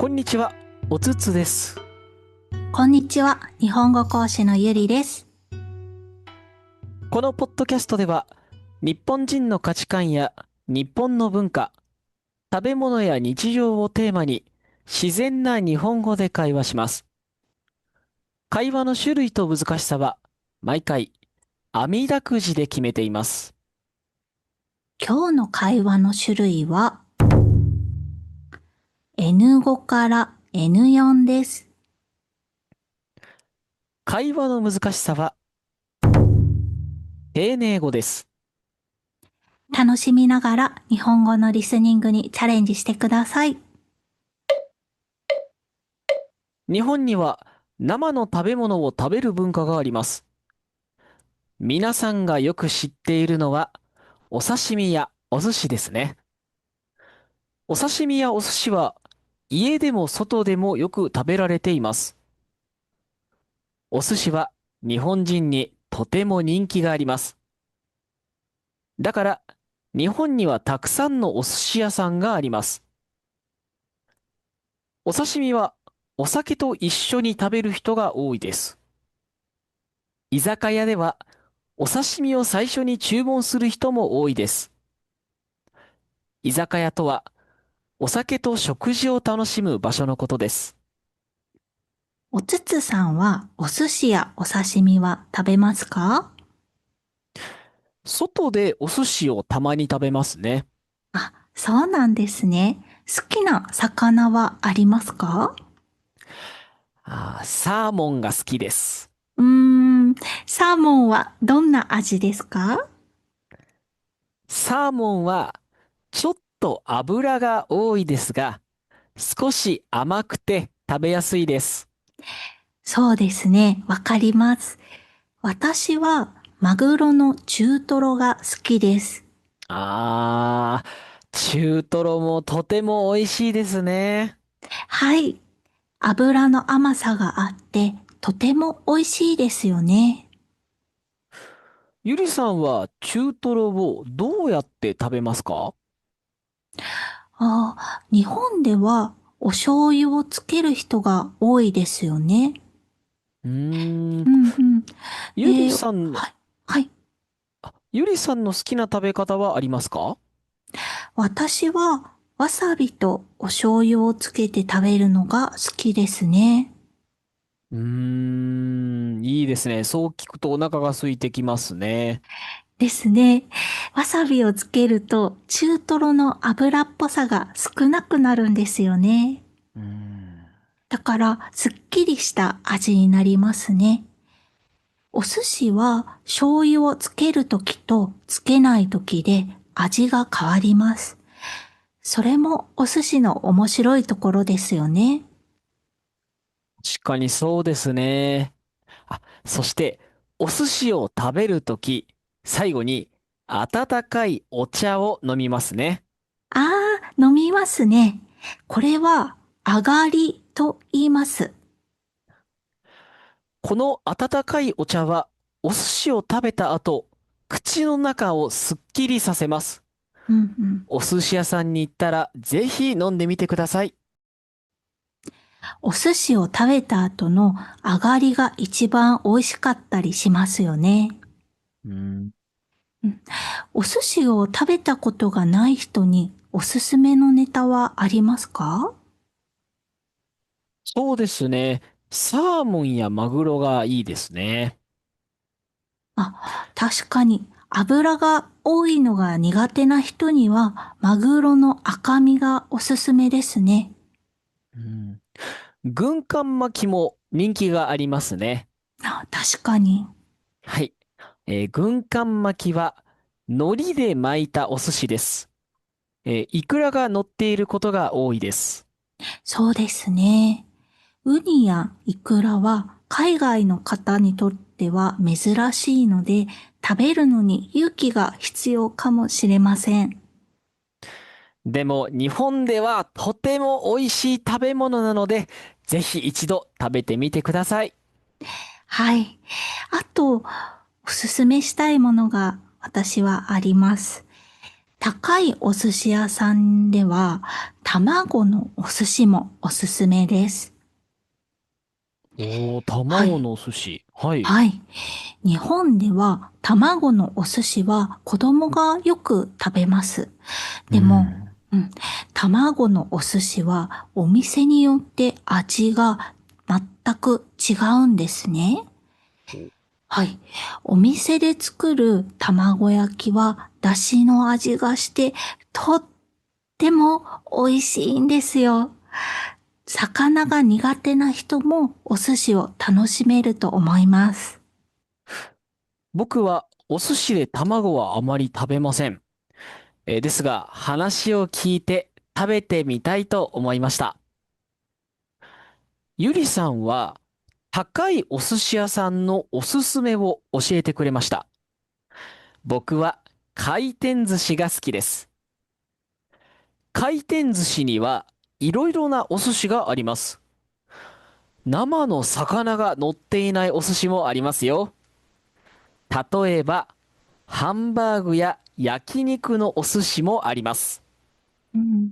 こんにちは、おつつです。こんにちは。日本語講師のゆりです。このポッドキャストでは、日本人の価値観や日本の文化、食べ物や日常をテーマに、自然な日本語で会話します。会話の種類と難しさは、毎回、網だくじで決めています。今日の会話の種類は N5 から N4 です。会話の難しさは、丁寧語です。楽しみながら日本語のリスニングにチャレンジしてください。日本には生の食べ物を食べる文化があります。皆さんがよく知っているのは、お刺身やお寿司ですね。お刺身やお寿司は家でも外でもよく食べられています。お寿司は日本人にとても人気があります。だから日本にはたくさんのお寿司屋さんがあります。お刺身はお酒と一緒に食べる人が多いです。居酒屋ではお刺身を最初に注文する人も多いです。居酒屋とはお酒と食事を楽しむ場所のことです。おつつさんはお寿司やお刺身は食べますか？外でお寿司をたまに食べますね。あ、そうなんですね。好きな魚はありますか？サーモンが好きです。うーん、サーモンはどんな味ですか？サーモンはちょっと脂が多いですが、少し甘くて食べやすいです。そうですね。わかります。私はマグロの中トロが好きです。あ中トロもとても美味しいですね。はい。油の甘さがあって、とても美味しいですよね。ゆりさんは中トロをどうやって食べますか？ああ、日本ではお醤油をつける人が多いですよね。うーん、うんうん。ゆりさんの、はい。はい。ゆりさんの好きな食べ方はありますか？私はわさびとお醤油をつけて食べるのが好きですね。いいですね。そう聞くとお腹が空いてきますね。ですね。わさびをつけると中トロの油っぽさが少なくなるんですよね。うーん。だからすっきりした味になりますね。お寿司は醤油をつけるときとつけないときで味が変わります。それもお寿司の面白いところですよね。確かにそうですね。そして、お寿司を食べるとき、最後に温かいお茶を飲みますね。飲みますね。これは上がりと言います。この温かいお茶は、お寿司を食べた後、口の中をすっきりさせます。うんうん。お寿司屋さんに行ったら、ぜひ飲んでみてください。お寿司を食べた後の上がりが一番美味しかったりしますよね。うん、うん、お寿司を食べたことがない人におすすめのネタはありますか？そうですね。サーモンやマグロがいいですね。確かに油が多いのが苦手な人にはマグロの赤身がおすすめですね。うん、軍艦巻きも人気がありますね。確かに。はい。軍艦巻きは、海苔で巻いたお寿司です。イクラが乗っていることが多いです。そうですね。ウニやイクラは海外の方にとっては珍しいので、食べるのに勇気が必要かもしれません。でも、日本ではとても美味しい食べ物なので、ぜひ一度食べてみてください。はい。あと、おすすめしたいものが私はあります。高いお寿司屋さんでは卵のお寿司もおすすめです。おー、はい。卵のお寿司。はい。はい。日本では卵のお寿司は子供がよく食べます。うでも、ん。うん、卵のお寿司はお店によって味が全く違うんですね。はい。お店で作る卵焼きは出汁の味がしてとっても美味しいんですよ。魚が苦手な人もお寿司を楽しめると思います。僕はお寿司で卵はあまり食べません。ですが、話を聞いて食べてみたいと思いました。ゆりさんは高いお寿司屋さんのおすすめを教えてくれました。僕は回転寿司が好きです。回転寿司にはいろいろなお寿司があります。生の魚が乗っていないお寿司もありますよ。例えば、ハンバーグや焼肉のお寿司もあります。うん、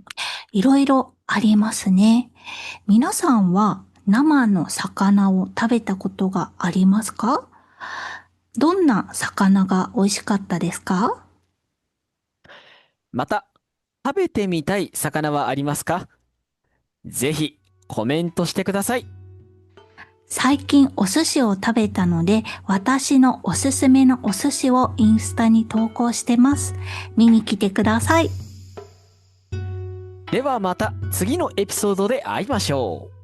いろいろありますね。皆さんは生の魚を食べたことがありますか？どんな魚が美味しかったですか？また、食べてみたい魚はありますか？ぜひコメントしてください。最近お寿司を食べたので、私のおすすめのお寿司をインスタに投稿してます。見に来てください。ではまた次のエピソードで会いましょう。